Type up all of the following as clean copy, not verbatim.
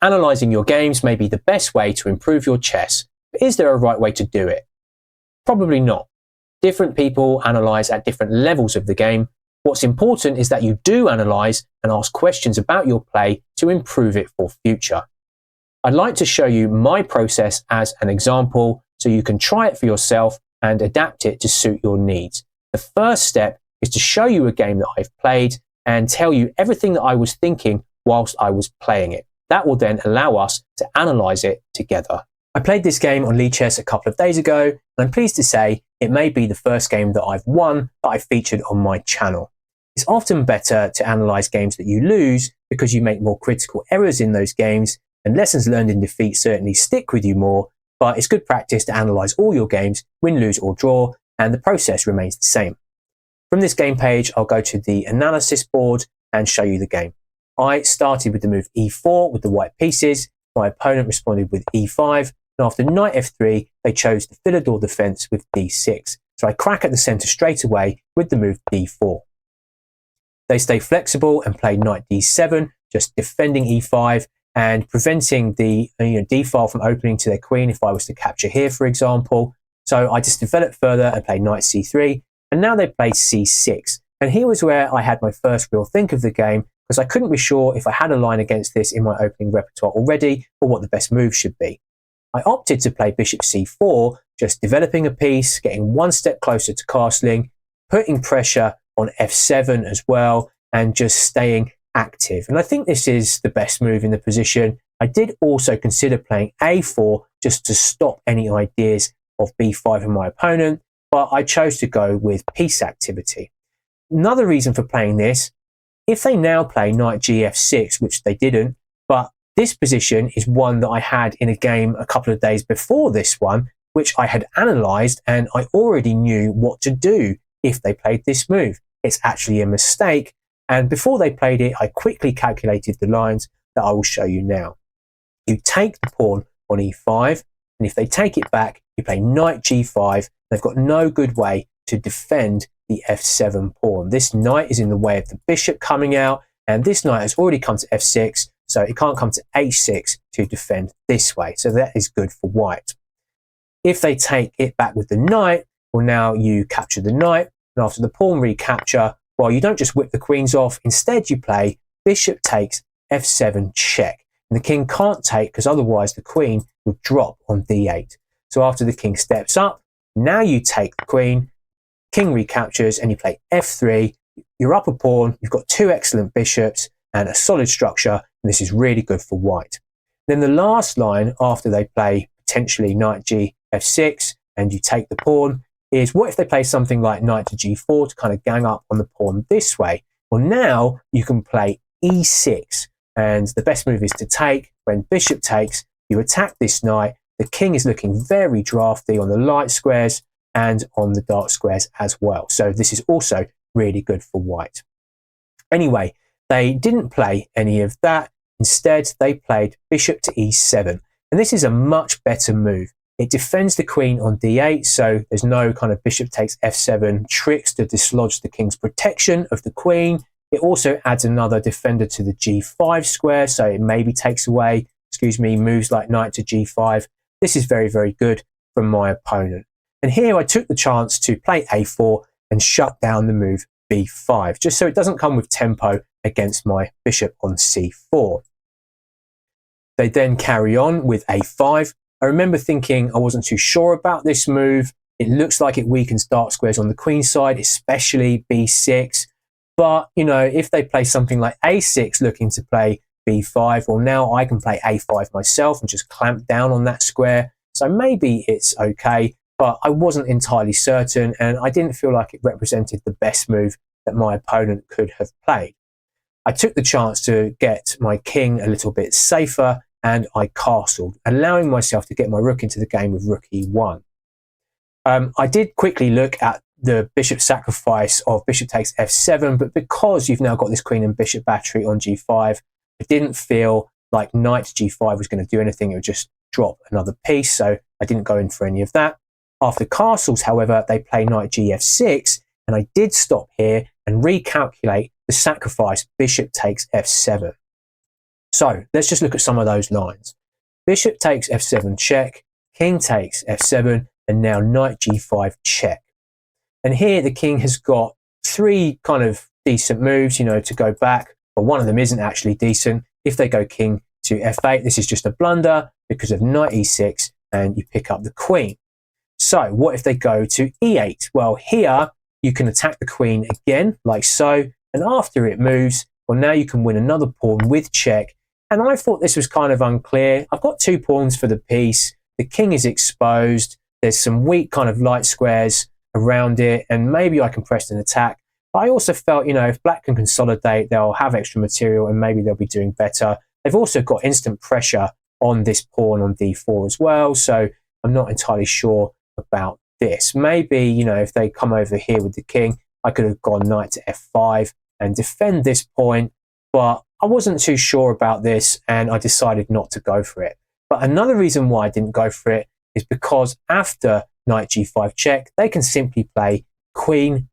Analysing your games may be the best way to improve your chess, but is there a right way to do it? Probably not. Different people analyse at different levels of the game. What's important is that you do analyse and ask questions about your play to improve it for future. I'd like to show you my process as an example so you can try it for yourself and adapt it to suit your needs. The first step is to show you a game that I've played and tell you everything that I was thinking whilst I was playing it. That will then allow us to analyse it together. I played this game on Lichess a couple of days ago, and I'm pleased to say it may be the first game that I've won that I featured on my channel. It's often better to analyse games that you lose because you make more critical errors in those games, and lessons learned in defeat certainly stick with you more, but it's good practice to analyse all your games, win, lose or draw, and the process remains the same. From this game page, I'll go to the analysis board and show you the game. I started with the move e4 with the white pieces. My opponent responded with e5, and after knight f3, they chose the Philidor defense with d6. So I crack at the center straight away with the move d4. They stay flexible and play knight d7, just defending e5 and preventing the d-file from opening to their queen if I was to capture here, for example. So I just developed further and played knight c3, and now they played c6. And here was where I had my first real think of the game, because I couldn't be sure if I had a line against this in my opening repertoire already or what the best move should be. I opted to play bishop c4, just developing a piece, getting one step closer to castling, putting pressure on f7 as well, and just staying active. And I think this is the best move in the position. I did also consider playing a4 just to stop any ideas of b5 from my opponent, but I chose to go with piece activity. Another reason for playing this, if they now play knight gf6, which they didn't, but this position is one that I had in a game a couple of days before this one, which I had analysed, and I already knew what to do if they played this move. It's actually a mistake, and before they played it, I quickly calculated the lines that I will show you now. You take the pawn on e5, and if they take it back, you play knight g5. They've got no good way to defend the f7 pawn. This knight is in the way of the bishop coming out, and this knight has already come to f6, so it can't come to h6 to defend this way. So that is good for white. If they take it back with the knight, well, now you capture the knight, and after the pawn recapture, well, you don't just whip the queens off. Instead, you play bishop takes f7 check. And the king can't take because otherwise the queen would drop on d8. So after the king steps up, now you take the queen, king recaptures, and you play f3. You're up a pawn, you've got two excellent bishops and a solid structure, and this is really good for white. Then the last line after they play potentially knight g f6 and you take the pawn is, what if they play something like knight to g4 to kind of gang up on the pawn this way? Well, now you can play e6, and the best move is to take. When bishop takes, you attack this knight. The king is looking very drafty on the light squares and on the dark squares as well. So this is also really good for white. Anyway, they didn't play any of that. Instead, they played bishop to e7. And this is a much better move. It defends the queen on d8, so there's no kind of bishop takes f7 tricks to dislodge the king's protection of the queen. It also adds another defender to the g5 square, so it maybe takes away, moves like knight to g5. This is very, very good from my opponent. And here I took the chance to play a4 and shut down the move b5, just so it doesn't come with tempo against my bishop on c4. They then carry on with a5. I remember thinking I wasn't too sure about this move. It looks like it weakens dark squares on the queen side, especially b6. But, if they play something like a6 looking to play b5, well, now I can play a5 myself and just clamp down on that square. So maybe it's okay, but I wasn't entirely certain, and I didn't feel like it represented the best move that my opponent could have played. I took the chance to get my king a little bit safer, and I castled, allowing myself to get my rook into the game with rook e1. I did quickly look at the bishop sacrifice of bishop takes f7, but because you've now got this queen and bishop battery on g5, I didn't feel like knight to g5 was going to do anything. It would just drop another piece, so I didn't go in for any of that. After castles, however, they play knight gf6, and I did stop here and recalculate the sacrifice bishop takes f7. So let's just look at some of those lines. Bishop takes f7 check, king takes f7, and now knight g5 check. And here the king has got three kind of decent moves, to go back, but one of them isn't actually decent. If they go king to f8, this is just a blunder because of knight e6, and you pick up the queen. So what if they go to e8? Well, here you can attack the queen again, like so, and after it moves, well, now you can win another pawn with check. And I thought this was kind of unclear. I've got 2 pawns for the piece. The king is exposed. There's some weak kind of light squares around it, and maybe I can press an attack. But I also felt, if black can consolidate, they'll have extra material and maybe they'll be doing better. They've also got instant pressure on this pawn on d4 as well, so I'm not entirely sure about this. Maybe, if they come over here with the king, I could have gone knight to f5 and defend this point, but I wasn't too sure about this and I decided not to go for it. But another reason why I didn't go for it is because after knight g5 check, they can simply play king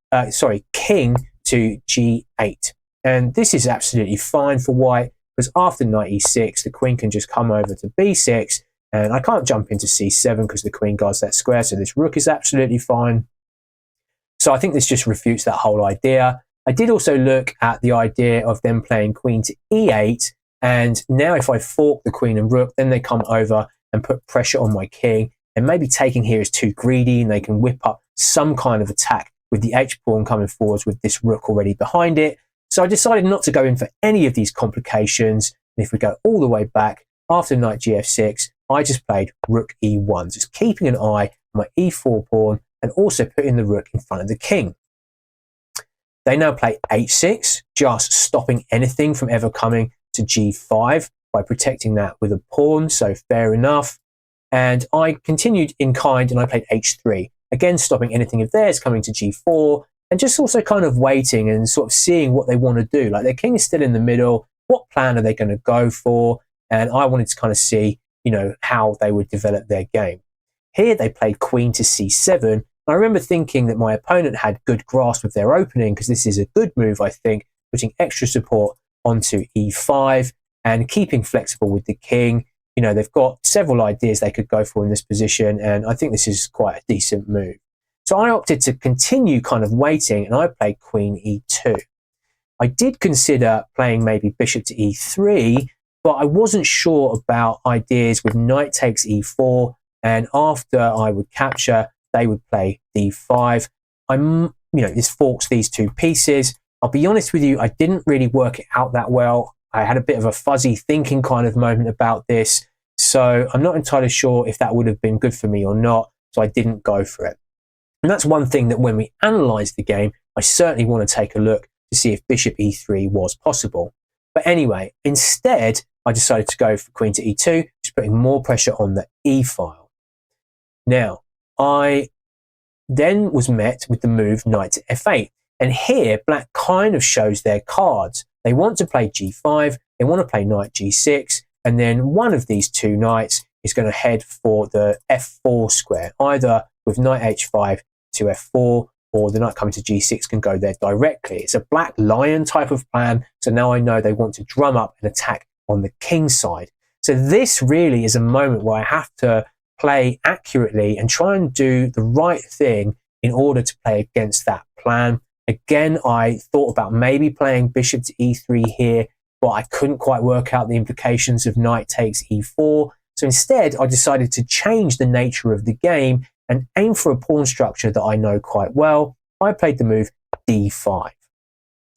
to g8. And this is absolutely fine for white, because after knight e6, the queen can just come over to b6, and I can't jump into c7 because the queen guards that square, so this rook is absolutely fine. So I think this just refutes that whole idea. I did also look at the idea of them playing queen to e8, and now if I fork the queen and rook, then they come over and put pressure on my king, and maybe taking here is too greedy, and they can whip up some kind of attack with the h-pawn coming forwards with this rook already behind it. So I decided not to go in for any of these complications, and if we go all the way back, after knight gf6, I just played rook e1, just keeping an eye on my e4 pawn and also putting the rook in front of the king. They now play h6, just stopping anything from ever coming to g5 by protecting that with a pawn, so fair enough. And I continued in kind and I played h3, again stopping anything of theirs coming to g4, and just also kind of waiting and sort of seeing what they want to do. Like, their king is still in the middle, what plan are they going to go for? And I wanted to kind of see, how they would develop their game. Here they played queen to c7. I remember thinking that my opponent had good grasp of their opening, because this is a good move, I think, putting extra support onto e5 and keeping flexible with the king. They've got several ideas they could go for in this position, and I think this is quite a decent move. So I opted to continue kind of waiting, and I played queen e2. I did consider playing maybe bishop to e3, but I wasn't sure about ideas with knight takes e4, and after I would capture, they would play d5. This forks these two pieces. I'll be honest with you, I didn't really work it out that well. I had a bit of a fuzzy thinking kind of moment about this, so I'm not entirely sure if that would have been good for me or not, so I didn't go for it. And that's one thing that when we analyse the game, I certainly want to take a look to see if bishop e3 was possible. But anyway, instead, I decided to go for queen to e2, just putting more pressure on the e file. Now, I then was met with the move knight to f8. And here, black kind of shows their cards. They want to play g5, they want to play knight g6, and then one of these two knights is going to head for the f4 square, either with knight h5 to f4, or the knight coming to g6 can go there directly. It's a black lion type of plan, so now I know they want to drum up an attack on the king side. So this really is a moment where I have to play accurately and try and do the right thing in order to play against that plan. Again, I thought about maybe playing bishop to e3 here, but I couldn't quite work out the implications of knight takes e4. So instead, I decided to change the nature of the game and aim for a pawn structure that I know quite well. I played the move d5.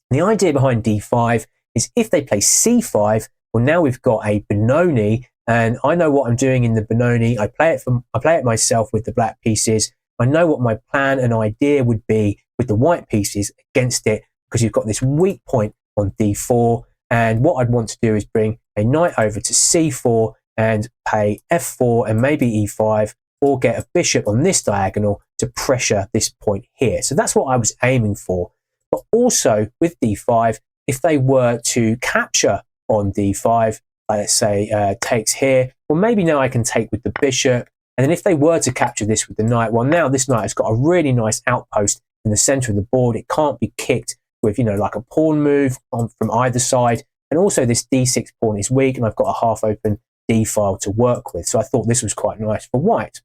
The idea behind d5 is if they play c5, well, now we've got a Benoni, and I know what I'm doing in the Benoni. I play it myself with the black pieces. I know what my plan and idea would be with the white pieces against it, because you've got this weak point on d4. And what I'd want to do is bring a knight over to c4 and play f4 and maybe e5, or get a bishop on this diagonal to pressure this point here. So that's what I was aiming for. But also with d5, if they were to capture on d5, let's say takes here, well, maybe now I can take with the bishop. And then if they were to capture this with the knight, well, now this knight has got a really nice outpost in the center of the board. It can't be kicked with, like a pawn move from either side. And also this d6 pawn is weak, and I've got a half open d file to work with. So I thought this was quite nice for white.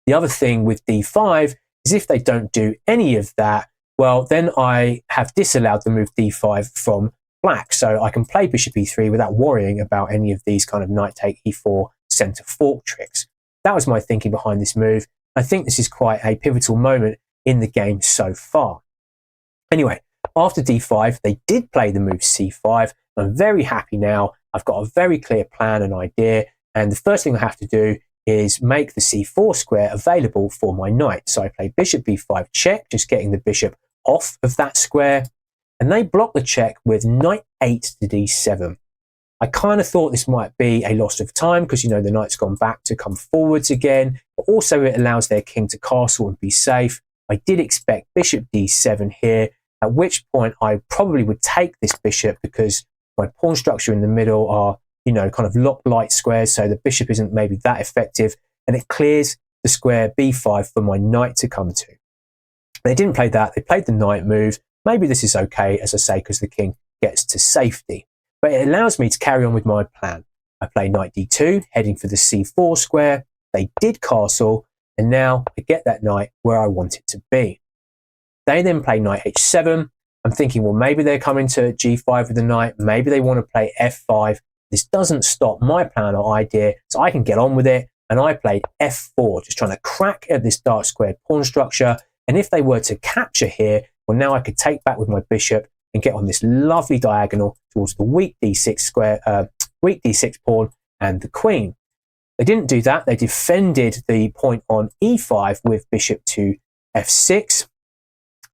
The other thing with d5 is if they don't do any of that, well, then I have disallowed the move d5 from black. So I can play bishop e3 without worrying about any of these kind of knight take e4 center fork tricks. That was my thinking behind this move. I think this is quite a pivotal moment in the game so far. Anyway, after d5, they did play the move c5. I'm very happy now. I've got a very clear plan and idea. And the first thing I have to do is make the c4 square available for my knight. So I play bishop b5 check, just getting the bishop off of that square. And they block the check with knight 8 to d7. I kind of thought this might be a loss of time because, you know, the knight's gone back to come forwards again. But also it allows their king to castle and be safe. I did expect bishop d7 here, at which point I probably would take this bishop because my pawn structure in the middle are, you know, kind of locked light squares, so the bishop isn't maybe that effective, and it clears the square b5 for my knight to come to. They didn't play that. They played the knight move. Maybe this is okay, as I say, because the king gets to safety. But it allows me to carry on with my plan. I play knight d2, heading for the c4 square. They did castle, and now I get that knight where I want it to be. They then play knight h7. I'm thinking, well, maybe they're coming to g5 with the knight. Maybe they want to play f5. This doesn't stop my plan or idea, so I can get on with it. And I played f4, just trying to crack at this dark squared pawn structure. And if they were to capture here, well, now I could take back with my bishop and get on this lovely diagonal towards the weak d6 square, weak d6 pawn and the queen. They didn't do that. They defended the point on e5 with bishop to f6.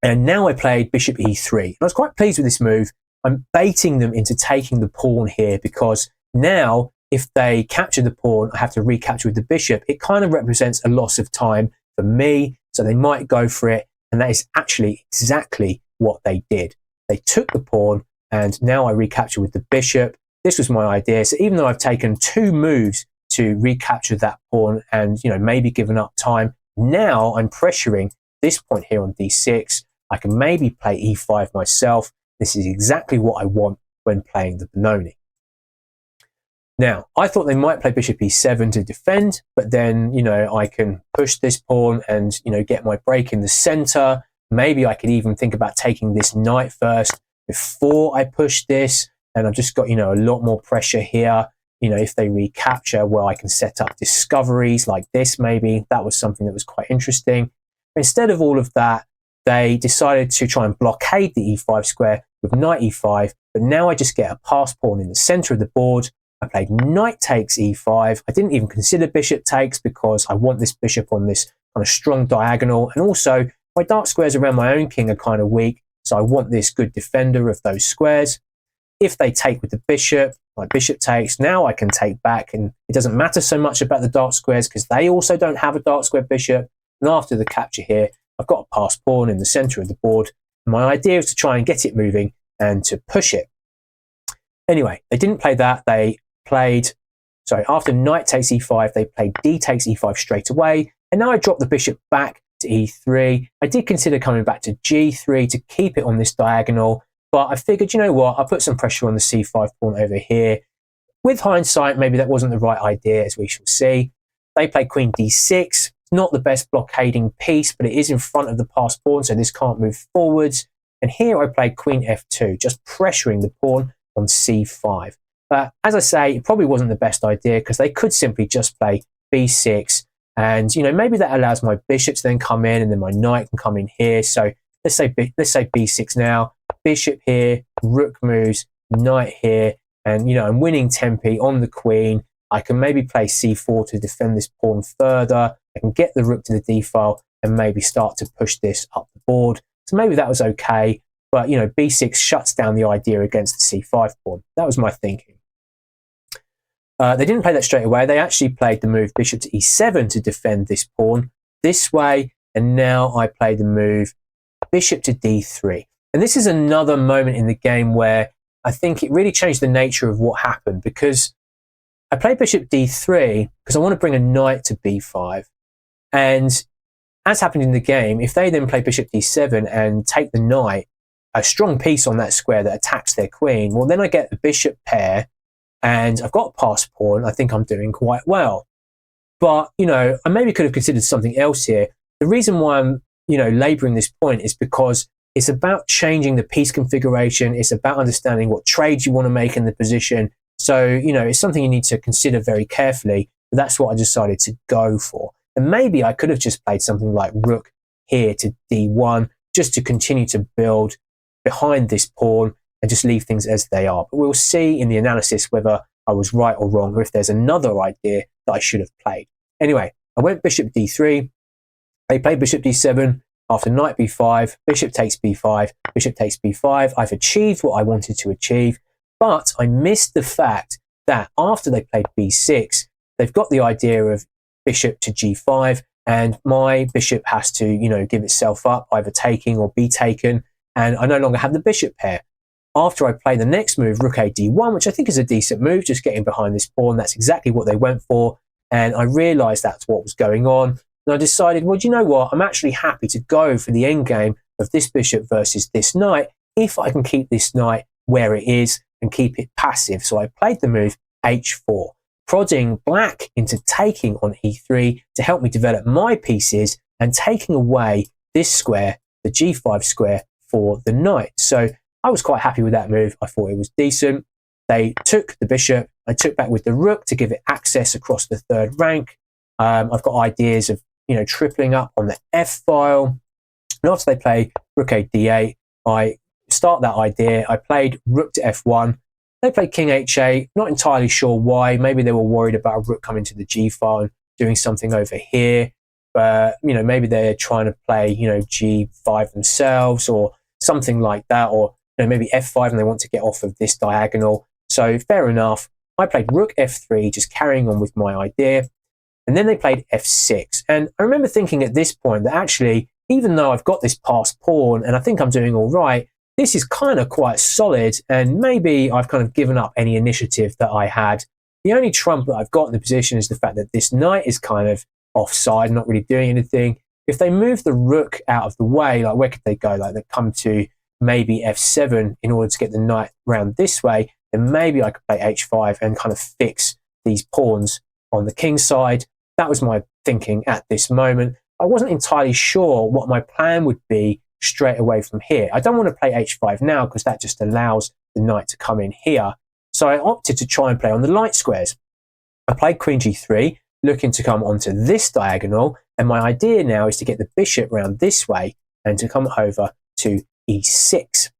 And now I played bishop e3. And I was quite pleased with this move. I'm baiting them into taking the pawn here because now if they capture the pawn, I have to recapture with the bishop. It kind of represents a loss of time for me. So they might go for it. And that is actually exactly what they did. They took the pawn and now I recapture with the bishop. This was my idea. So even though I've taken 2 moves to recapture that pawn and, you know, maybe given up time, now I'm pressuring this point here on d6. I can maybe play e5 myself. This is exactly what I want when playing the Benoni. Now, I thought they might play bishop e7 to defend, but then, you know, I can push this pawn and, you know, get my break in the center. Maybe I could even think about taking this knight first before I push this. And I've just got, you know, a lot more pressure here. You know, if they recapture, well, I can set up discoveries like this maybe. That was something that was quite interesting. But instead of all of that, they decided to try and blockade the e5 square with knight e5. But now I just get a pass pawn in the center of the board. I played knight takes e5. I didn't even consider bishop takes because I want this bishop on this kind of strong diagonal. And also, my dark squares around my own king are kind of weak. So I want this good defender of those squares. If they take with the bishop, my bishop takes, now I can take back. And it doesn't matter so much about the dark squares because they also don't have a dark square bishop. And after the capture here, I've got a pass pawn in the center of the board. My idea is to try and get it moving and to push it. Anyway, they didn't play that. They played, sorry, after knight takes e5, they played d takes e5 straight away. And now I drop the bishop back to e3. I did consider coming back to g3 to keep it on this diagonal. But I figured, you know what, I'll put some pressure on the c5 pawn over here. With hindsight, maybe that wasn't the right idea, as we shall see. They play queen d6. Not the best blockading piece, but it is in front of the passed pawn, so this can't move forwards. And here I play queen f2, just pressuring the pawn on c5. But as I say, it probably wasn't the best idea because they could simply just play b6. And, you know, maybe that allows my bishop to then come in and then my knight can come in here. So let's say b6 now. Bishop here, rook moves, knight here. And, you know, I'm winning tempi on the queen. I can maybe play c4 to defend this pawn further. I can get the rook to the d file and maybe start to push this up the board. So maybe that was okay. But, you know, b6 shuts down the idea against the c5 pawn. That was my thinking. They didn't play that straight away. They actually played the move bishop to e7 to defend this pawn this way. And now I play the move bishop to d3. And this is another moment in the game where I think it really changed the nature of what happened because I played bishop d3 because I want to bring a knight to b5. And as happened in the game, if they then play bishop d7 and take the knight, a strong piece on that square that attacks their queen, well, then I get the bishop pair and I've got a passed pawn. I think I'm doing quite well. But, I maybe could have considered something else here. The reason why I'm, laboring this point is because it's about changing the piece configuration. It's about understanding what trades you want to make in the position. So, it's something you need to consider very carefully. But that's what I decided to go for. And maybe I could have just played something like rook here to d1, just to continue to build behind this pawn and just leave things as they are. But we'll see in the analysis whether I was right or wrong, or if there's another idea that I should have played. Anyway, I went bishop d3. They played bishop d7. After knight b5, bishop takes b5, bishop takes b5. I've achieved what I wanted to achieve, but I missed the fact that after they played b6, they've got the idea of bishop to g5, and my bishop has to, give itself up, either taking or be taken, and I no longer have the bishop pair. After I play the next move, rook a d1, which I think is a decent move, just getting behind this pawn, that's exactly what they went for, and I realised that's what was going on. And I decided, well, do you know what? I'm actually happy to go for the endgame of this bishop versus this knight if I can keep this knight where it is and keep it passive. So I played the move h4, prodding black into taking on e3 to help me develop my pieces and taking away this square, the g5 square, for the knight. So I was quite happy with that move. I thought it was decent. They took the bishop. I took back with the rook to give it access across the third rank. I've got ideas of tripling up on the F file. And after they play rook a d8, I start that idea. I played rook to f1. They played king h8. Not entirely sure why. Maybe they were worried about a rook coming to the g file and doing something over here. But, maybe they're trying to play, g5 themselves or something like that. Or, maybe f5 and they want to get off of this diagonal. So fair enough. I played rook f3, just carrying on with my idea. And then they played f6. And I remember thinking at this point that actually, even though I've got this passed pawn and I think I'm doing all right, this is kind of quite solid. And maybe I've kind of given up any initiative that I had. The only trump that I've got in the position is the fact that this knight is kind of offside, not really doing anything. If they move the rook out of the way, like where could they go? Like they come to maybe f7 in order to get the knight round this way, then maybe I could play h5 and kind of fix these pawns on the king side. That was my thinking at this moment. I wasn't entirely sure what my plan would be straight away from here. I don't want to play h5 now because that just allows the knight to come in here. So I opted to try and play on the light squares. I played queen g3, looking to come onto this diagonal. And my idea now is to get the bishop round this way and to come over to e6.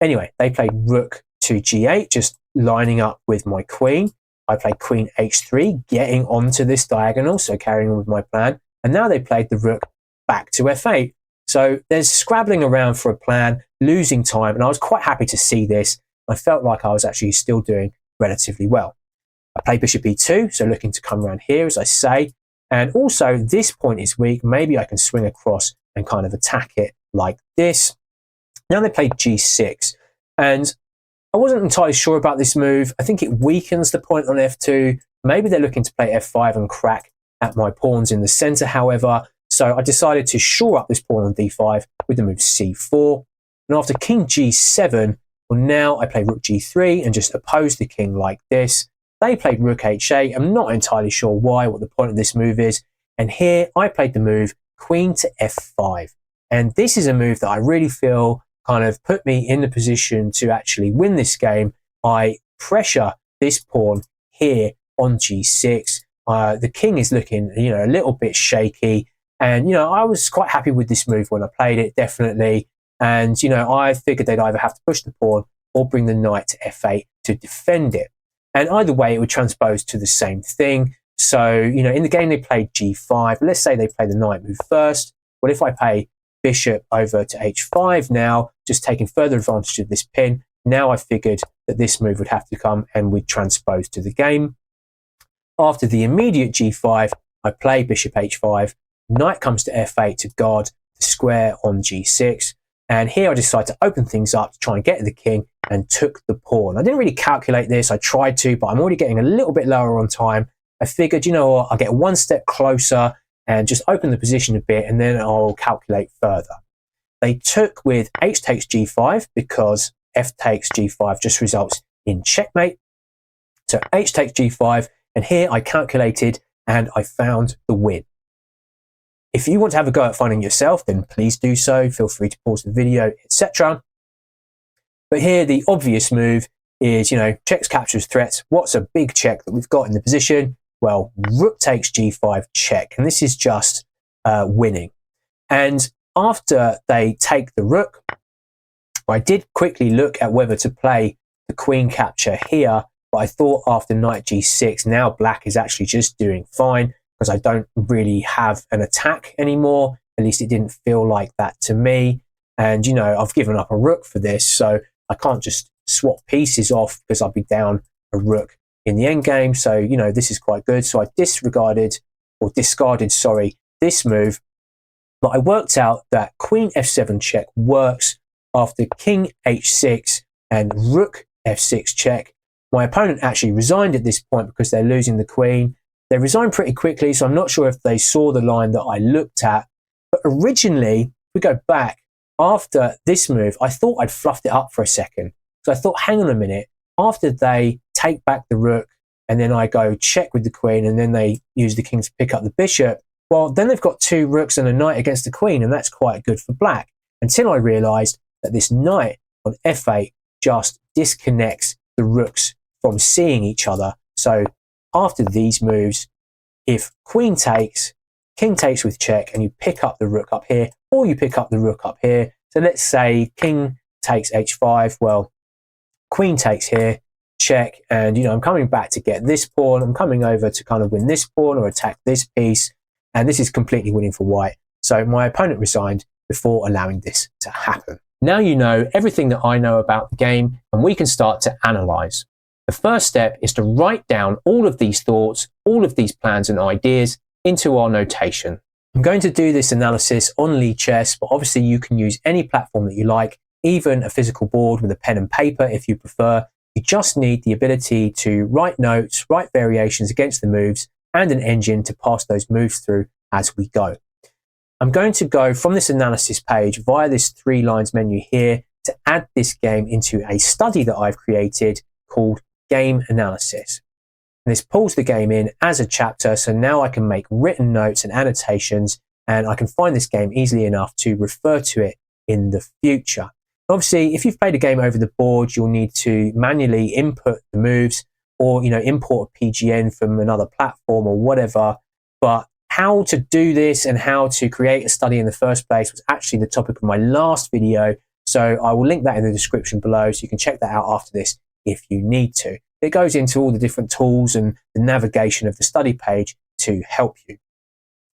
Anyway, they played rook to g8, just lining up with my queen. I played queen h3, getting onto this diagonal, so carrying on with my plan. And now they played the rook back to f8. So there's scrabbling around for a plan, losing time, and I was quite happy to see this. I felt like I was actually still doing relatively well. I played bishop e2, so looking to come around here, as I say. And also, this point is weak. Maybe I can swing across and kind of attack it like this. Now they played g6, and I wasn't entirely sure about this move. I think it weakens the point on f2. Maybe they're looking to play f5 and crack at my pawns in the center, however. So I decided to shore up this pawn on d5 with the move c4. And after king g7, well, now I play rook g3 and just oppose the king like this. They played rook h8. I'm not entirely sure why, what the point of this move is. And here I played the move queen to f5. And this is a move that I really feel kind of put me in the position to actually win this game. I pressure this pawn here on g6. The king is looking, a little bit shaky. And, I was quite happy with this move when I played it, definitely. And, I figured they'd either have to push the pawn or bring the knight to f8 to defend it. And either way, it would transpose to the same thing. So, in the game they played g5. Let's say they play the knight move first. Well, if I play bishop over to h5 now, just taking further advantage of this pin, now I figured that this move would have to come and we'd transpose to the game. After the immediate g5, I play bishop h5. Knight comes to f8 to guard the square on g6. And here I decided to open things up to try and get the king and took the pawn. I didn't really calculate this. I tried to, but I'm already getting a little bit lower on time. I figured, what, I'll get one step closer and just open the position a bit and then I'll calculate further. they took with h takes g5 because f takes g5 just results in checkmate. So h takes g5, and here I calculated and I found the win. If you want to have a go at finding yourself, then please do so. Feel free to pause the video, etc. But here the obvious move is, checks, captures, threats. What's a big check that we've got in the position? Well, rook takes g5 check, and this is just winning. And after they take the rook, I did quickly look at whether to play the queen capture here, but I thought after knight g6, now black is actually just doing fine because I don't really have an attack anymore. At least it didn't feel like that to me. And, I've given up a rook for this, so I can't just swap pieces off because I'll be down a rook in the endgame. So, this is quite good. So I discarded this move. But I worked out that queen f7 check works after king h6 and rook f6 check. My opponent actually resigned at this point because they're losing the queen. They resigned pretty quickly, so I'm not sure if they saw the line that I looked at. But originally, if we go back, after this move, I thought I'd fluffed it up for a second. So I thought, hang on a minute, after they take back the rook, and then I go check with the queen, and then they use the king to pick up the bishop, well, then they've got two rooks and a knight against the queen, and that's quite good for black. Until I realised that this knight on f8 just disconnects the rooks from seeing each other. So after these moves, if queen takes, king takes with check, and you pick up the rook up here, or you pick up the rook up here. So let's say king takes h5, well, queen takes here, check, and I'm coming back to get this pawn, I'm coming over to kind of win this pawn or attack this piece, and this is completely winning for white. So my opponent resigned before allowing this to happen. Now you know everything that I know about the game, and we can start to analyze. The first step is to write down all of these thoughts, all of these plans and ideas into our notation. I'm going to do this analysis on Lichess, but obviously you can use any platform that you like, even a physical board with a pen and paper if you prefer. You just need the ability to write notes, write variations against the moves, and an engine to pass those moves through as we go. I'm going to go from this analysis page via this 3 lines menu here to add this game into a study that I've created called Game Analysis. And this pulls the game in as a chapter, so now I can make written notes and annotations, and I can find this game easily enough to refer to it in the future. Obviously, if you've played a game over the board, you'll need to manually input the moves or import a PGN from another platform or whatever. But how to do this and how to create a study in the first place was actually the topic of my last video. So I will link that in the description below, so you can check that out after this if you need to. It goes into all the different tools and the navigation of the study page to help you.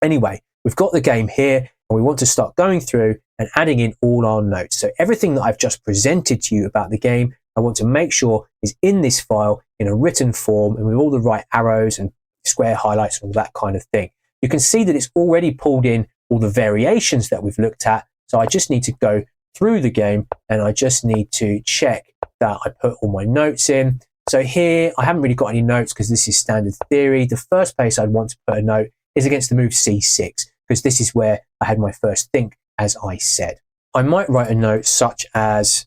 Anyway, we've got the game here, and we want to start going through and adding in all our notes. So everything that I've just presented to you about the game, I want to make sure is in this file in a written form and with all the right arrows and square highlights and all that kind of thing. You can see that it's already pulled in all the variations that we've looked at. So I just need to go through the game, and I just need to check that I put all my notes in. So here, I haven't really got any notes because this is standard theory. The first place I'd want to put a note is against the move c6, because this is where I had my first think, as I said. I might write a note such as,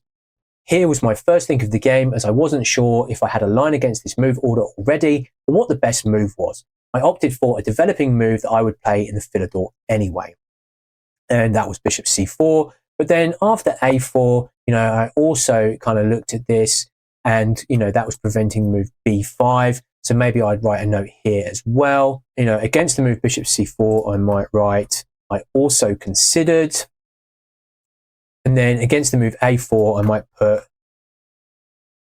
here was my first think of the game, as I wasn't sure if I had a line against this move order already, or what the best move was. I opted for a developing move that I would play in the Philidor anyway. And that was bishop c4. But then after a4, I also kind of looked at this, and, that was preventing the move b5. So maybe I'd write a note here as well. Against the move bishop c4, I might write, I also considered. And then against the move a4, I might put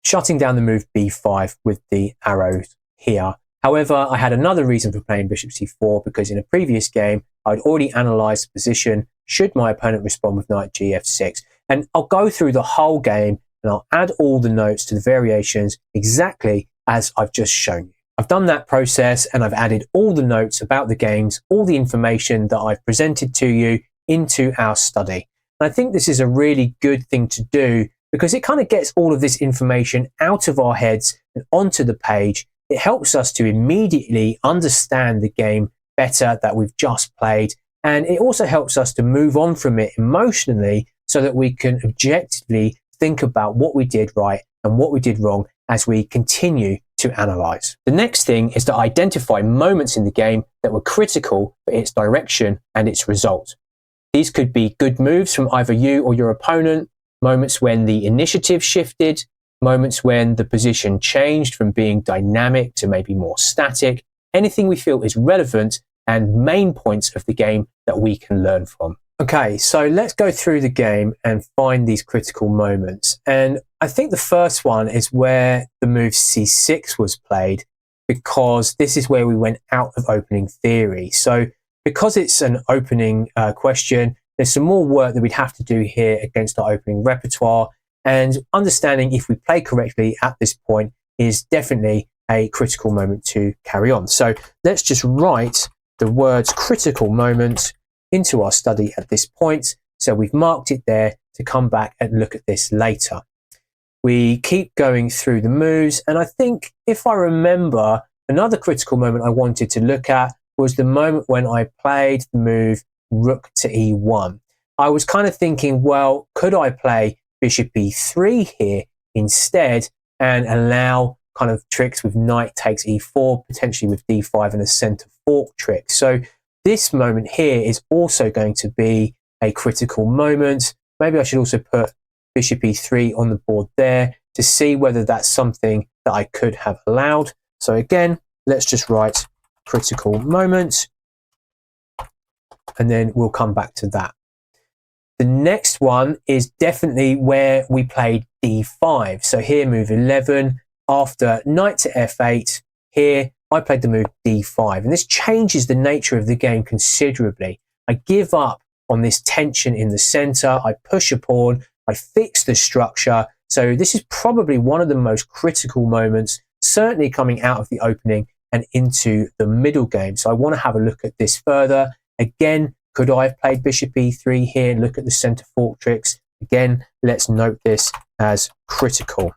shutting down the move b5 with the arrows here. However, I had another reason for playing bishop c4, because in a previous game, I'd already analysed the position should my opponent respond with knight gf6. And I'll go through the whole game and I'll add all the notes to the variations exactly as I've just shown you. I've done that process, and I've added all the notes about the games, all the information that I've presented to you into our study. And I think this is a really good thing to do, because it kind of gets all of this information out of our heads and onto the page. It helps us to immediately understand the game better that we've just played. And it also helps us to move on from it emotionally so that we can objectively think about what we did right and what we did wrong as we continue to analyze. The next thing is to identify moments in the game that were critical for its direction and its result. These could be good moves from either you or your opponent, moments when the initiative shifted, moments when the position changed from being dynamic to maybe more static, anything we feel is relevant and main points of the game that we can learn from. Okay, so let's go through the game and find these critical moments. And I think the first one is where the move c6 was played, because this is where we went out of opening theory. So because it's an opening question, there's some more work that we'd have to do here against our opening repertoire. And understanding if we play correctly at this point is definitely a critical moment to carry on. So let's just write the words critical moment into our study at this point. So we've marked it there to come back and look at this later. We keep going through the moves. And I think if I remember, another critical moment I wanted to look at was the moment when I played the move rook to e1. I was kind of thinking, well, could I play bishop e3 here instead and allow kind of tricks with knight takes e4, potentially with d5 and a center fork trick. So this moment here is also going to be a critical moment. Maybe I should also put bishop e3 on the board there to see whether that's something that I could have allowed. So again, let's just write critical moment, and then we'll come back to that. The next one is definitely where we played d5. So here, move 11, after knight to f8, here I played the move d5. And this changes the nature of the game considerably. I give up on this tension in the center, I push a pawn, I fix the structure. So this is probably one of the most critical moments, certainly coming out of the opening and into the middle game. So I want to have a look at this further. Again, could I have played bishop e3 here and look at the center fork tricks? Again, let's note this as critical.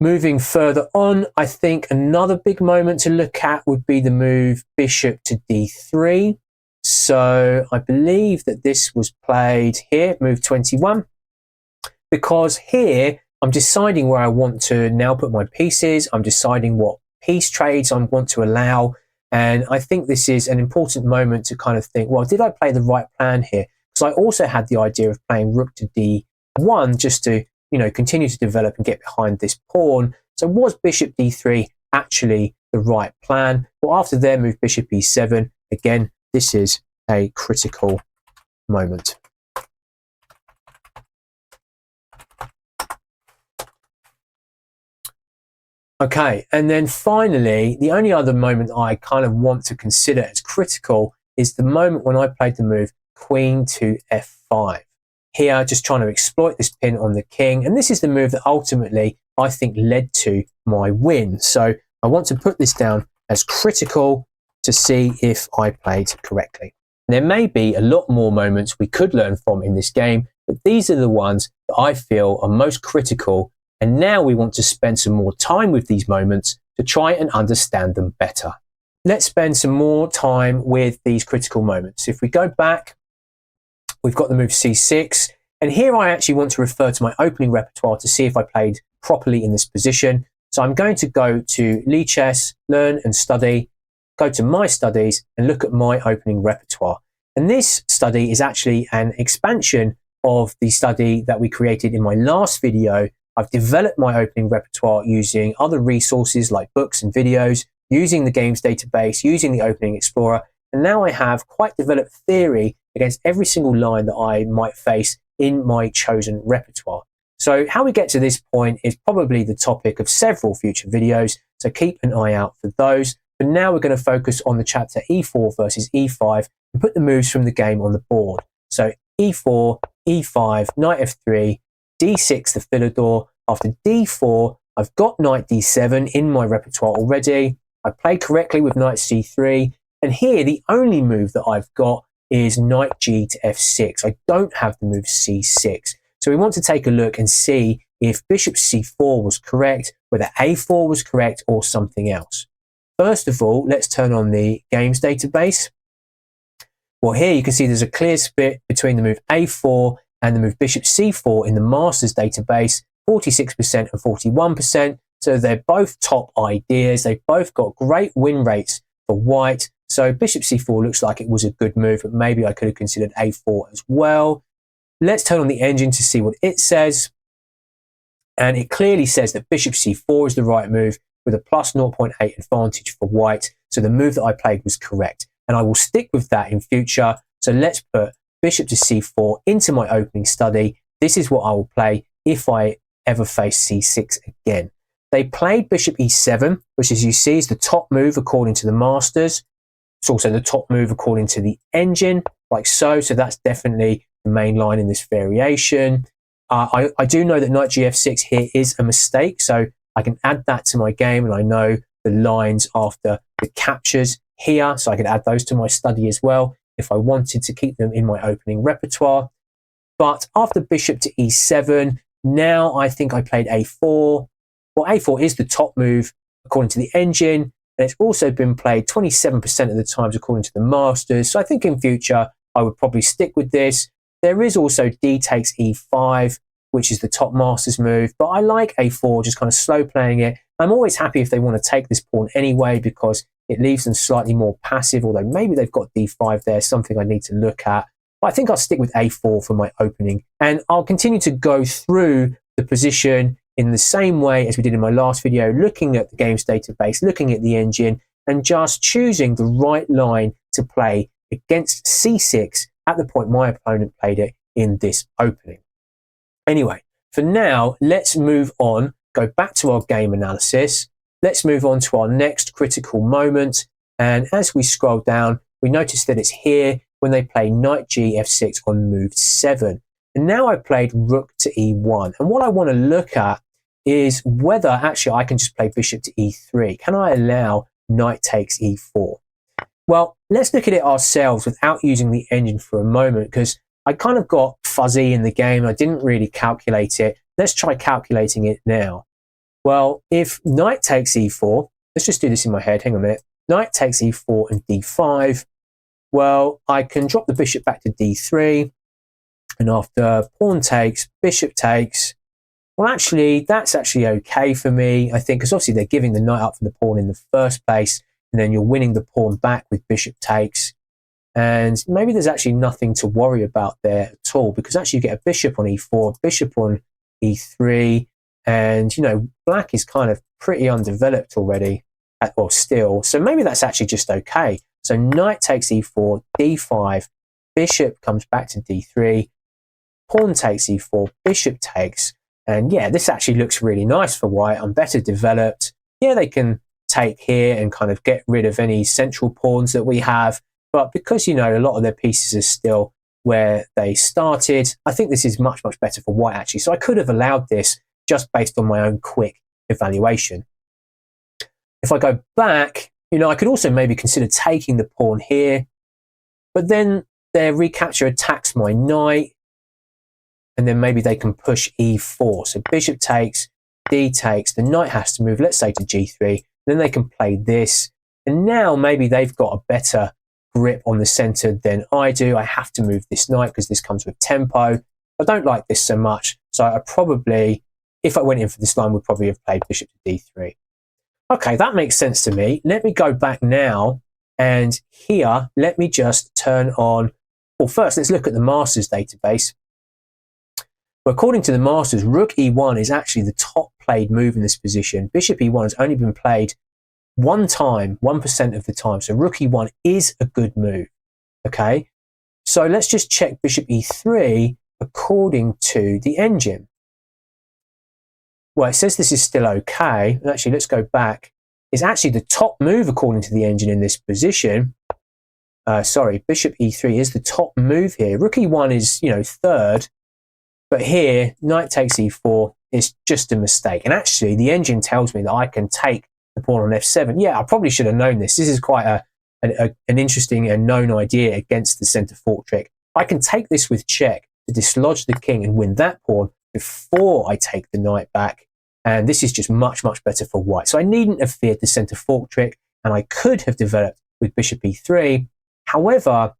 Moving further on, I think another big moment to look at would be the move bishop to d3. So I believe that this was played here, move 21, because here I'm deciding where I want to now put my pieces. I'm deciding what piece trades I want to allow. And I think this is an important moment to kind of think, well, did I play the right plan here? Because I also had the idea of playing rook to d1 just to, you know, continue to develop and get behind this pawn. So was bishop d3 actually the right plan? Well, after their move bishop e7, again, this is a critical moment. Okay, and then finally, the only other moment I kind of want to consider as critical is the moment when I played the move queen to f5. Here, just trying to exploit this pin on the king, and this is the move that ultimately I think led to my win. So I want to put this down as critical to see if I played correctly. There may be a lot more moments we could learn from in this game, but these are the ones that I feel are most critical. And now we want to spend some more time with these moments to try and understand them better. Let's spend some more time with these critical moments. If we go back, we've got the move c6. And here I actually want to refer to my opening repertoire to see if I played properly in this position. So I'm going to go to Lichess, learn and study, go to my studies and look at my opening repertoire. And this study is actually an expansion of the study that we created in my last video. I've developed my opening repertoire using other resources like books and videos, using the games database, using the opening explorer, and now I have quite developed theory against every single line that I might face in my chosen repertoire. So how we get to this point is probably the topic of several future videos, so keep an eye out for those. But now we're going to focus on the chapter e4 versus e5 and put the moves from the game on the board. So e4, e5, knight f3, d6 the Philidor. After d4, I've got knight d7 in my repertoire already. I played correctly with knight c3. And here, the only move that I've got is knight g to f6. I don't have the move c6. So we want to take a look and see if bishop c4 was correct, whether a4 was correct or something else. First of all, let's turn on the games database. Well, here you can see there's a clear split between the move a4 and the move bishop c4 in the Masters database, 46% and 41%. So they're both top ideas. They've both got great win rates for white. So bishop c4 looks like it was a good move, but maybe I could have considered a4 as well. Let's turn on the engine to see what it says. And it clearly says that bishop c4 is the right move with a plus 0.8 advantage for white. So the move that I played was correct. And I will stick with that in future. So let's put bishop to c4 into my opening study. This is what I will play if I ever face c6 again. They played bishop e7, which as you see is the top move according to the Masters. It's also the top move according to the engine, like so. So that's definitely the main line in this variation. I do know that knight gf6 here is a mistake. So I can add that to my game, and I know the lines after the captures here, so I could add those to my study as well if I wanted to keep them in my opening repertoire. But after bishop to e7, now I think I played a4. Well, a4 is the top move according to the engine, and it's also been played 27% of the times according to the Masters. So I think in future I would probably stick with this. There is also d takes e5, which is the top Masters move, but I like a4, just kind of slow playing it. I'm always happy if they want to take this pawn anyway, because it leaves them slightly more passive, although maybe they've got d5 there, something I need to look at. But I think I'll stick with a4 for my opening, and I'll continue to go through the position in the same way as we did in my last video, looking at the game's database, looking at the engine, and just choosing the right line to play against c6 at the point my opponent played it in this opening. Anyway, for now, let's move on, go back to our game analysis. Let's move on to our next critical moment. And as we scroll down, we notice that it's here when they play knight gf6 on move 7. And now I've played rook to e1. And what I want to look at is whether actually I can just play bishop to e3. Can I allow knight takes e4? Well, let's look at it ourselves without using the engine for a moment, because I kind of got fuzzy in the game. I didn't really calculate it. Let's try calculating it now. Well, if knight takes e4, let's just do this in my head. Hang on a minute. Knight takes e4 and d5. Well, I can drop the bishop back to d3. And after pawn takes, bishop takes. Well, actually, that's actually okay for me, I think, because obviously they're giving the knight up for the pawn in the first place. And then you're winning the pawn back with bishop takes. And maybe there's actually nothing to worry about there at all, because actually you get a bishop on e4, bishop on e3. And, you know, black is kind of pretty undeveloped already, or still. So maybe that's actually just okay. So knight takes e4, d5, bishop comes back to d3, pawn takes e4, bishop takes. And yeah, this actually looks really nice for white. I'm better developed. Yeah, they can take here and kind of get rid of any central pawns that we have. But because, you know, a lot of their pieces are still where they started, I think this is much, much better for white, actually. So I could have allowed this just based on my own quick evaluation. If I go back, you know, I could also maybe consider taking the pawn here, but then their recapture attacks my knight, and then maybe they can push e4. So bishop takes, d takes, the knight has to move, let's say, to g3, then they can play this, and now maybe they've got a better grip on the center than I do. I have to move this knight because this comes with tempo. I don't like this so much, so I probably, if I went in for this line, would probably have played bishop to d3. Okay, that makes sense to me. Let me go back now, and here, let me just turn on, well, first, let's look at the Masters database. But according to the Masters, rook e1 is actually the top played move in this position. Bishop e1 has only been played one time, 1% of the time. So rook e1 is a good move, okay? So let's just check bishop e3 according to the engine. Well, it says this is still okay. And actually, let's go back. It's actually the top move according to the engine in this position. Bishop e3 is the top move here. Rook e1 is, you know, third. But here, knight takes e4 is just a mistake. And actually, the engine tells me that I can take the pawn on f7. Yeah, I probably should have known this. This is quite an interesting and known idea against the center fork trick. I can take this with check to dislodge the king and win that pawn before I take the knight back. And this is just much, much better for white. So I needn't have feared the center fork trick, and I could have developed with bishop e3. However,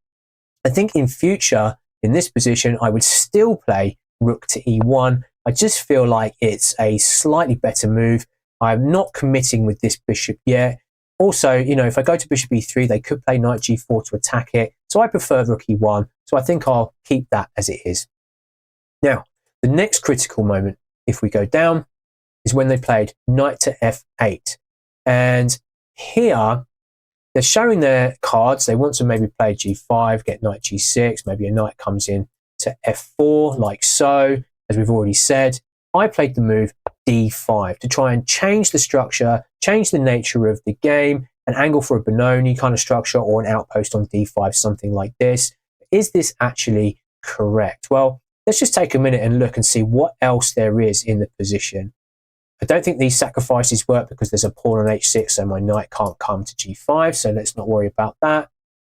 I think in future, in this position, I would still play rook to e1. I just feel like it's a slightly better move. I'm not committing with this bishop yet. Also, you know, if I go to bishop e3, they could play knight g4 to attack it. So I prefer rook e1. So I think I'll keep that as it is. Now, the next critical moment, if we go down, is when they played knight to f8. And here, they're showing their cards. They want to maybe play g5, get knight g6. Maybe a knight comes in to f4, like so, as we've already said. I played the move d5 to try and change the structure, change the nature of the game, an angle for a Benoni kind of structure or an outpost on d5, something like this. Is this actually correct? Well, let's just take a minute and look and see what else there is in the position. I don't think these sacrifices work because there's a pawn on h6, so my knight can't come to g5, so let's not worry about that.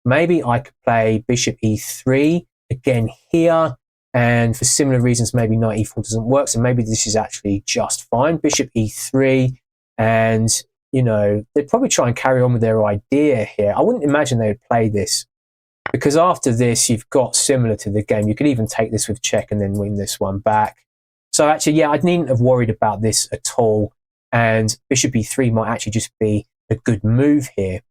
Maybe I could play bishop e3 again here, and for similar reasons, maybe knight e4 doesn't work, so maybe this is actually just fine. Bishop e3, and, you know, they'd probably try and carry on with their idea here. I wouldn't imagine they would play this, because after this, you've got similar to the game. You could even take this with check and then win this one back. So actually, yeah, I needn't have worried about this at all. And bishop e3 might actually just be a good move here.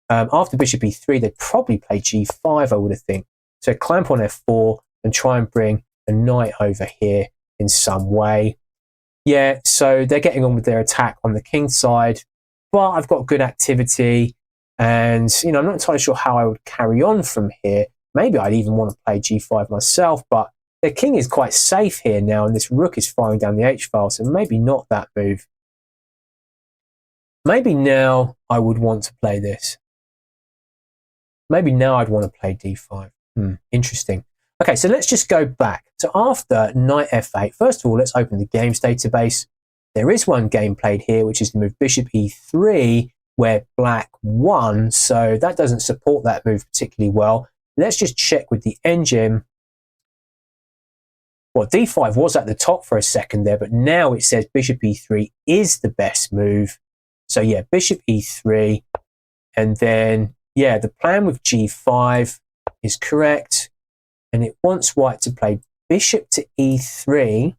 After bishop e3, they'd probably play g5, I would have think. So clamp on f4 and try and bring a knight over here in some way. Yeah, so they're getting on with their attack on the king side. But I've got good activity. And, you know, I'm not entirely sure how I would carry on from here. Maybe I'd even want to play g5 myself, but the king is quite safe here now, and this rook is firing down the h-file, so maybe not that move. Maybe now I would want to play this. Maybe now I'd want to play d5. Interesting. Okay, so let's just go back. So after knight f8, first of all, let's open the games database. There is one game played here, which is the move bishop e3, where black won, so that doesn't support that move particularly well. Let's just check with the engine. Well, d5 was at the top for a second there, but now it says bishop e3 is the best move. So yeah, bishop e3, and then, yeah, the plan with g5 is correct, and it wants white to play bishop to e3.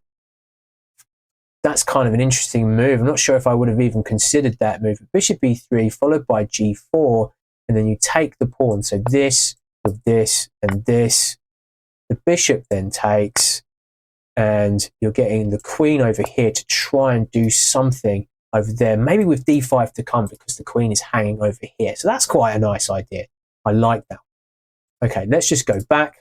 That's kind of an interesting move. I'm not sure if I would have even considered that move. Bishop e3 followed by g4, and then you take the pawn. So this with this and this. The bishop then takes, and you're getting the queen over here to try and do something over there, maybe with d5 to come because the queen is hanging over here. So that's quite a nice idea. I like that. Okay, let's just go back.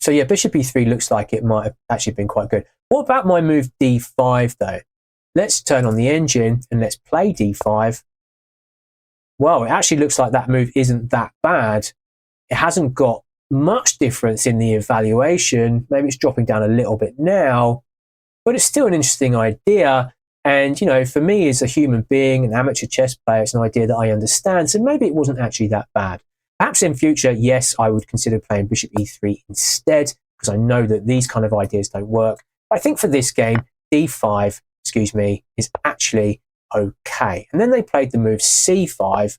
So yeah, bishop e3 looks like it might have actually been quite good. What about my move d5 though? Let's turn on the engine and let's play d5. Well, it actually looks like that move isn't that bad. It hasn't got much difference in the evaluation. Maybe it's dropping down a little bit now, but it's still an interesting idea. And, you know, for me as a human being, an amateur chess player, it's an idea that I understand. So maybe it wasn't actually that bad. Perhaps in future, yes, I would consider playing bishop e3 instead, because I know that these kind of ideas don't work. But I think for this game, d5, is actually okay. And then they played the move c5,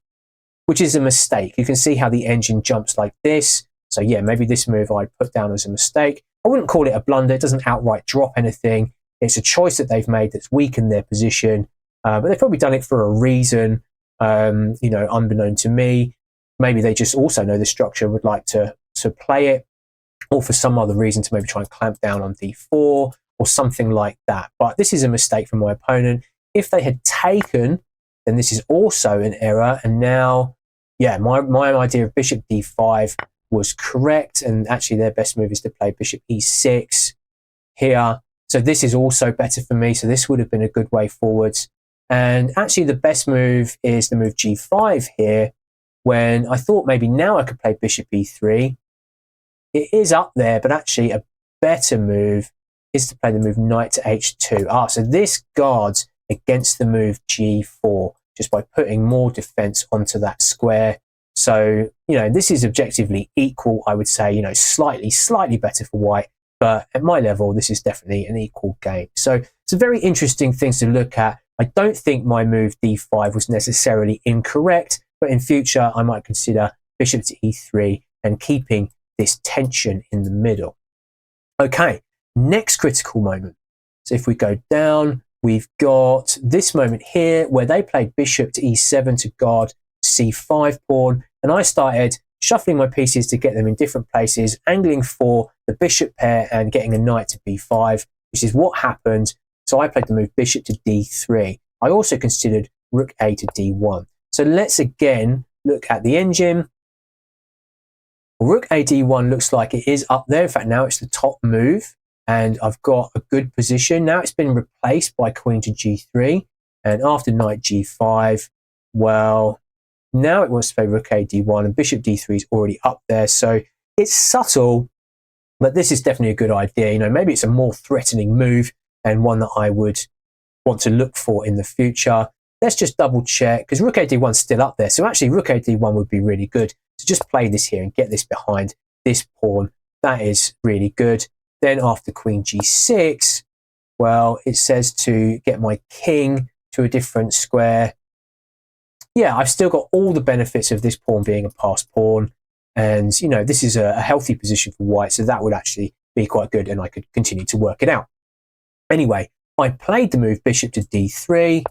which is a mistake. You can see how the engine jumps like this. So yeah, maybe this move I'd put down as a mistake. I wouldn't call it a blunder. It doesn't outright drop anything. It's a choice that they've made that's weakened their position. But they've probably done it for a reason, you know, unbeknown to me. Maybe they just also know the structure, would like to play it, or for some other reason to maybe try and clamp down on d4 or something like that. But this is a mistake from my opponent. If they had taken, then this is also an error. And now, yeah, my idea of bishop d5 was correct. And actually their best move is to play bishop e6 here. So this is also better for me. So this would have been a good way forwards. And actually the best move is the move g5 here, when I thought maybe now I could play bishop e3. It is up there, but actually a better move is to play the move knight to h2. So this guards against the move g4 just by putting more defense onto that square. So, you know, this is objectively equal, I would say, you know, slightly better for white. But at my level, this is definitely an equal game. So it's a very interesting thing to look at. I don't think my move d5 was necessarily incorrect, but in future, I might consider bishop to e3 and keeping this tension in the middle. Okay, next critical moment. So if we go down, we've got this moment here where they played bishop to e7 to guard c5 pawn, and I started shuffling my pieces to get them in different places, angling for the bishop pair and getting a knight to b5, which is what happened. So I played the move bishop to d3. I also considered rook a to d1. So let's again look at the engine. Rook a d1 looks like it is up there. In fact, now it's the top move, and I've got a good position. Now it's been replaced by queen to g3, and after knight g5, well, now it wants to play rook a d1, and bishop d3 is already up there. So it's subtle, but this is definitely a good idea. You know, maybe it's a more threatening move and one that I would want to look for in the future. Let's just double check, because rook a d1 is still up there. So actually rook a d1 would be really good to just play this here and get this behind this pawn. That is really good. Then after queen g6, well, it says to get my king to a different square. Yeah, I've still got all the benefits of this pawn being a passed pawn. And, you know, this is a healthy position for white. So that would actually be quite good, and I could continue to work it out. Anyway, I played the move bishop to d3.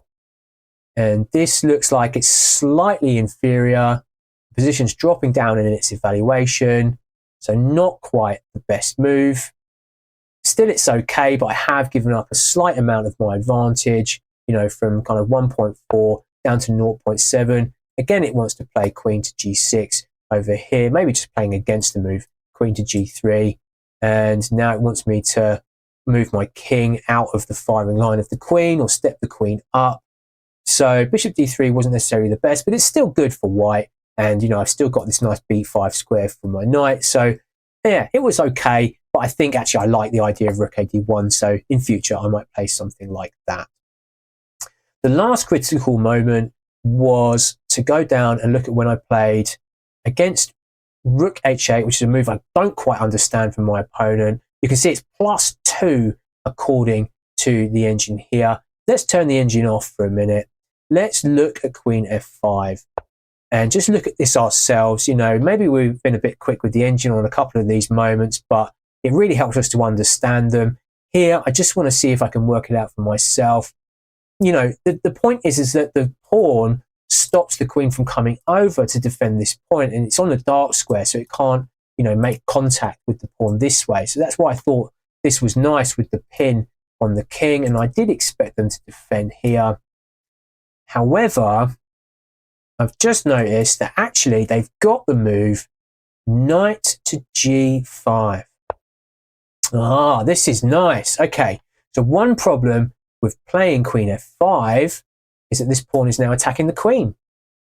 And this looks like it's slightly inferior. The position's dropping down in its evaluation. So not quite the best move. Still, it's okay, but I have given up a slight amount of my advantage, you know, from kind of 1.4 down to 0.7. Again, it wants to play queen to g6 over here, maybe just playing against the move, queen to g3. And now it wants me to move my king out of the firing line of the queen or step the queen up. So bishop d3 wasn't necessarily the best, but it's still good for white. And, you know, I've still got this nice b5 square for my knight. So, yeah, it was okay. But I think actually I like the idea of rook a d1. So in future, I might play something like that. The last critical moment was to go down and look at when I played against rook h8, which is a move I don't quite understand from my opponent. You can see it's +2 according to the engine here. Let's turn the engine off for a minute. Let's look at queen f5 and just look at this ourselves. You know, maybe we've been a bit quick with the engine on a couple of these moments, but it really helps us to understand them. Here, I just want to see if I can work it out for myself. You know, the point is that the pawn stops the queen from coming over to defend this point, and it's on the dark square, so it can't, you know, make contact with the pawn this way. So that's why I thought this was nice with the pin on the king, and I did expect them to defend here. However, I've just noticed that actually they've got the move knight to g5. Ah, this is nice. Okay, so one problem with playing queen f5 is that this pawn is now attacking the queen.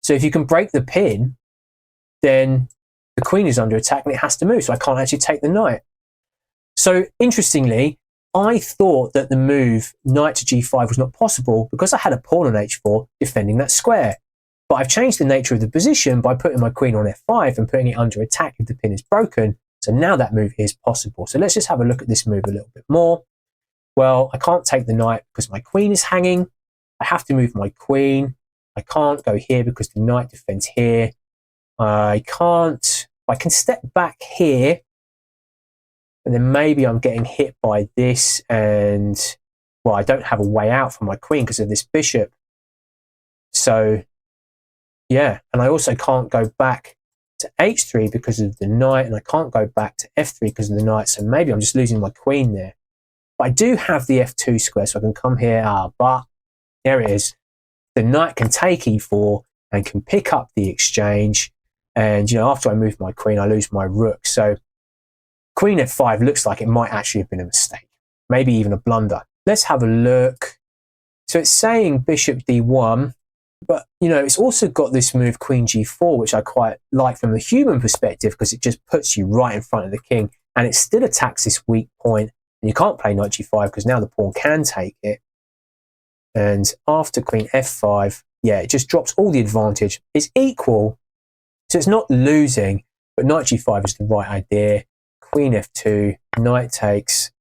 So if you can break the pin, then the queen is under attack and it has to move, so I can't actually take the knight. So interestingly, I thought that the move knight to g5 was not possible because I had a pawn on h4 defending that square. But I've changed the nature of the position by putting my queen on f5 and putting it under attack if the pin is broken. So now that move is possible. So let's just have a look at this move a little bit more. Well, I can't take the knight because my queen is hanging. I have to move my queen. I can't go here because the knight defends here. I can step back here, and then maybe I'm getting hit by this, and, well, I don't have a way out for my queen because of this bishop. So, yeah, and I also can't go back to h3 because of the knight, and I can't go back to f3 because of the knight, so maybe I'm just losing my queen there. But I do have the f2 square, so I can come here, but there it is. The knight can take e4 and can pick up the exchange, and, you know, after I move my queen, I lose my rook. So queen f5 looks like it might actually have been a mistake, maybe even a blunder. Let's have a look. So it's saying bishop d1, but, you know, it's also got this move queen g4, which I quite like from the human perspective because it just puts you right in front of the king, and it still attacks this weak point. And you can't play knight g5 because now the pawn can take it. And after queen f5, yeah, it just drops all the advantage. It's equal, so it's not losing, but knight g5 is the right idea. Queen f2, knight takes.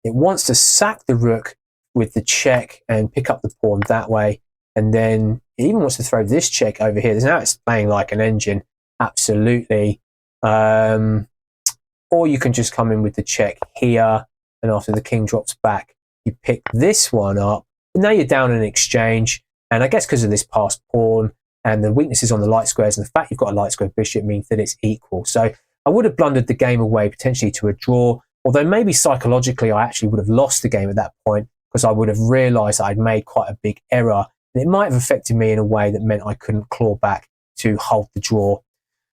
It wants to sack the rook with the check and pick up the pawn that way. And then it even wants to throw this check over here. Now it's playing like an engine. absolutely. Or you can just come in with the check here, and after the king drops back, you pick this one up. And now you're down an exchange, and I guess because of this passed pawn and the weaknesses on the light squares and the fact you've got a light square bishop means that it's equal. So I would have blundered the game away potentially to a draw, although maybe psychologically I actually would have lost the game at that point because I would have realised I'd made quite a big error. And it might have affected me in a way that meant I couldn't claw back to hold the draw.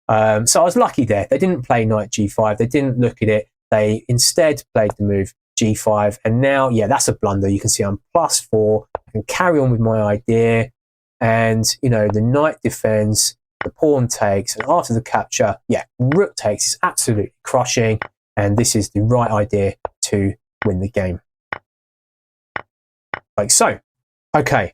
So I was lucky there. They didn't play knight g5. They didn't look at it. They instead played the move g5. And now, yeah, that's a blunder. You can see I'm +4. I can carry on with my idea. And, you know, the knight defends, the pawn takes. And after the capture, yeah, rook takes is absolutely crushing. And this is the right idea to win the game. Like so. Okay.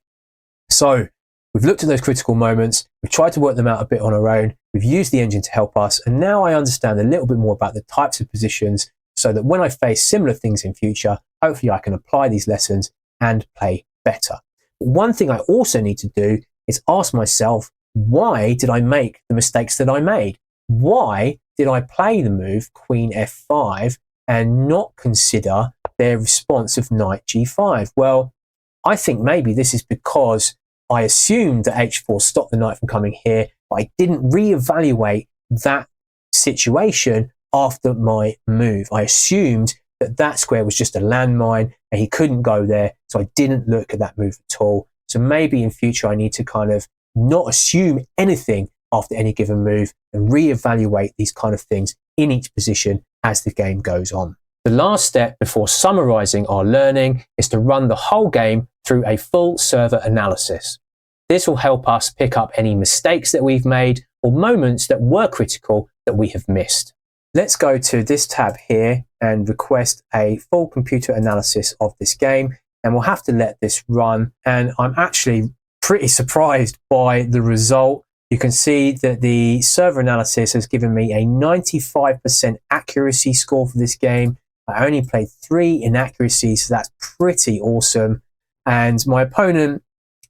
So we've looked at those critical moments. We've tried to work them out a bit on our own. We've used the engine to help us. And now I understand a little bit more about the types of positions so that when I face similar things in future, hopefully I can apply these lessons and play better. But one thing I also need to do is ask myself, why did I make the mistakes that I made? Why did I play the move Queen f5 and not consider their response of knight g5? Well, I think maybe this is because I assumed that h4 stopped the knight from coming here, but I didn't reevaluate that situation after my move. I assumed that that square was just a landmine and he couldn't go there, so I didn't look at that move at all. So maybe in future I need to kind of not assume anything after any given move and reevaluate these kind of things in each position as the game goes on. The last step before summarizing our learning is to run the whole game through a full server analysis. This will help us pick up any mistakes that we've made or moments that were critical that we have missed. Let's go to this tab here and request a full computer analysis of this game, and we'll have to let this run. And I'm actually pretty surprised by the result. You can see that the server analysis has given me a 95% accuracy score for this game. I only played 3 inaccuracies, so that's pretty awesome. And my opponent,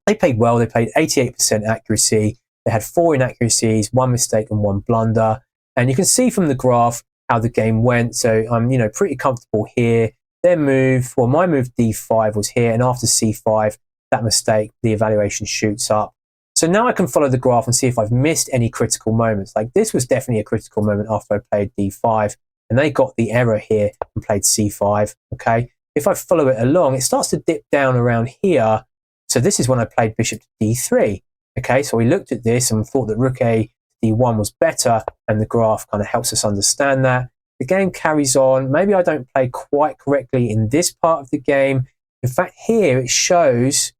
they played well. They played 88% accuracy. They had 4 inaccuracies, 1 mistake and 1 blunder. And you can see from the graph how the game went. So I'm, pretty comfortable here. Their move, well, my move d5 was here, and after c5, that mistake, the evaluation shoots up. So now I can follow the graph and see if I've missed any critical moments. Like this was definitely a critical moment after I played d5, and they got the error here and played c5. Okay, if I follow it along, it starts to dip down around here. So this is when I played bishop to d3. Okay, so we looked at this and thought that rook a d1 was better, and the graph kind of helps us understand that. The game carries on. Maybe I don't play quite correctly in this part of the game. In fact, here it shows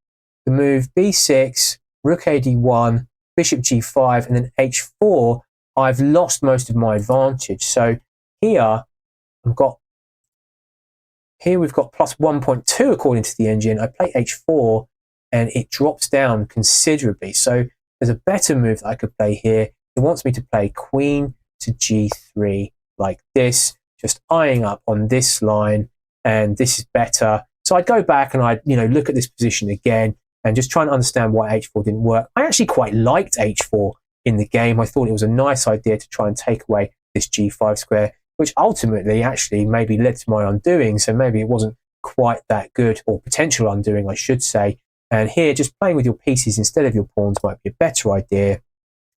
the move b6, rook a d1, bishop g5, and then h4. I've lost most of my advantage. So here we've got plus 1.2 according to the engine. I play h4 and it drops down considerably. So there's a better move that I could play here. It wants me to play queen to g3 like this, just eyeing up on this line, and this is better. So I'd go back and I'd look at this position again and just try and understand why h4 didn't work. I actually quite liked h4 in the game. I thought it was a nice idea to try and take away this g5 square, which ultimately actually maybe led to my undoing. So maybe it wasn't quite that good, or potential undoing, I should say. And here, just playing with your pieces instead of your pawns might be a better idea.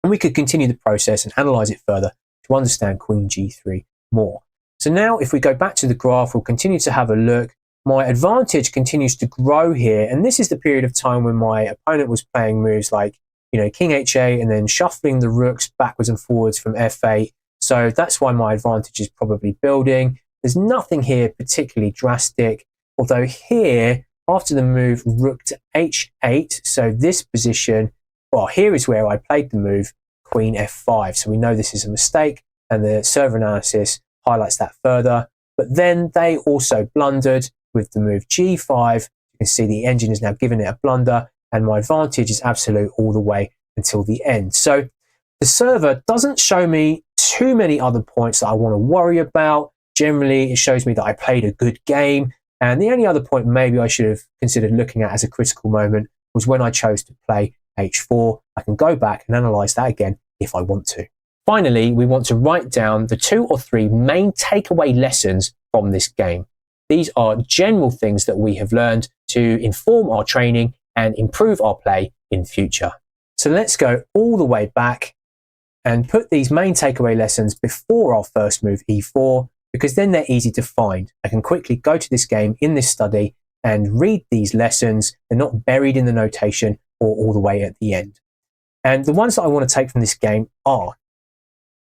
And we could continue the process and analyze it further to understand queen g3 more. So now if we go back to the graph, we'll continue to have a look. My advantage continues to grow here. And this is the period of time when my opponent was playing moves like, king h8 and then shuffling the rooks backwards and forwards from f8. So that's why my advantage is probably building. There's nothing here particularly drastic. Although here, after the move rook to h8, so this position, well, here is where I played the move queen f5. So we know this is a mistake, and the server analysis highlights that further. But then they also blundered with the move g5. You can see the engine is now giving it a blunder, and my advantage is absolute all the way until the end. So the server doesn't show me too many other points that I want to worry about. Generally, it shows me that I played a good game. And the only other point maybe I should have considered looking at as a critical moment was when I chose to play h4. I can go back and analyze that again if I want to. Finally, we want to write down the 2 or 3 main takeaway lessons from this game. These are general things that we have learned to inform our training and improve our play in future. So let's go all the way back and put these main takeaway lessons before our first move e4, because then they're easy to find. I can quickly go to this game in this study and read these lessons. They're not buried in the notation or all the way at the end. And the ones that I want to take from this game are: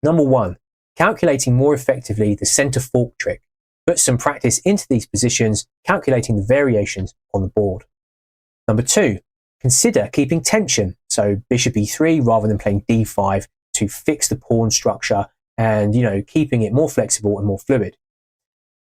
number 1, calculating more effectively the center fork trick. Put some practice into these positions, calculating the variations on the board. Number 2, consider keeping tension. So bishop e3 rather than playing d5 to fix the pawn structure and, keeping it more flexible and more fluid.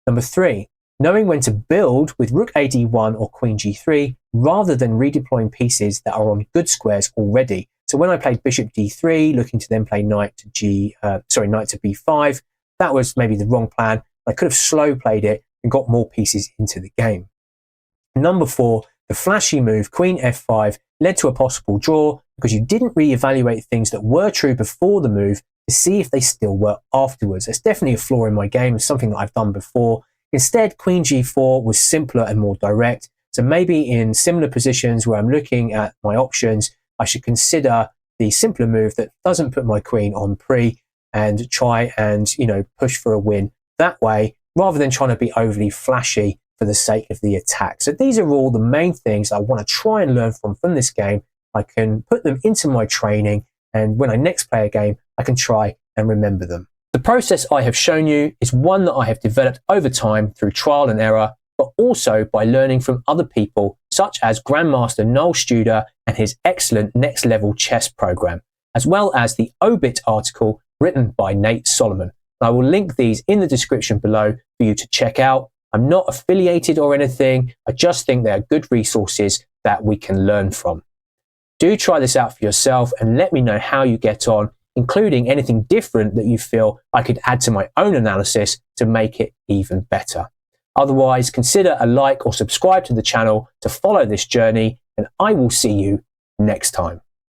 Number 3, knowing when to build with rook a d1 or queen g3 rather than redeploying pieces that are on good squares already. So when I played bishop d3, looking to then play knight to b5, that was maybe the wrong plan. I could have slow played it and got more pieces into the game. Number 4, the flashy move queen f5 led to a possible draw because you didn't reevaluate things that were true before the move to see if they still were afterwards. It's definitely a flaw in my game. It's something that I've done before. Instead, queen g4 was simpler and more direct. So maybe in similar positions where I'm looking at my options, I should consider the simpler move that doesn't put my queen on pre and try and, push for a win that way, rather than trying to be overly flashy for the sake of the attack. So these are all the main things I want to try and learn from this game. I can put them into my training, and when I next play a game, I can try and remember them. The process I have shown you is one that I have developed over time through trial and error, but also by learning from other people, such as Grandmaster Noel Studer and his excellent Next Level Chess program, as well as the Obit article written by Nate Solomon. I will link these in the description below for you to check out. I'm not affiliated or anything. I just think they're good resources that we can learn from. Do try this out for yourself and let me know how you get on, including anything different that you feel I could add to my own analysis to make it even better. Otherwise, consider a like or subscribe to the channel to follow this journey, and I will see you next time.